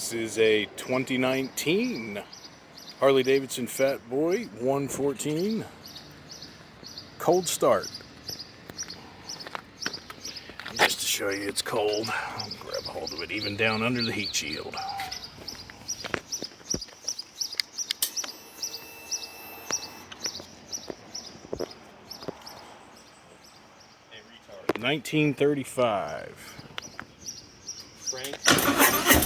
This is a 2019 Harley-Davidson Fatboy 114 cold start. Just to show you it's cold, I'll grab a hold of it even down under the heat shield. Hey, retard. 1935. Frank.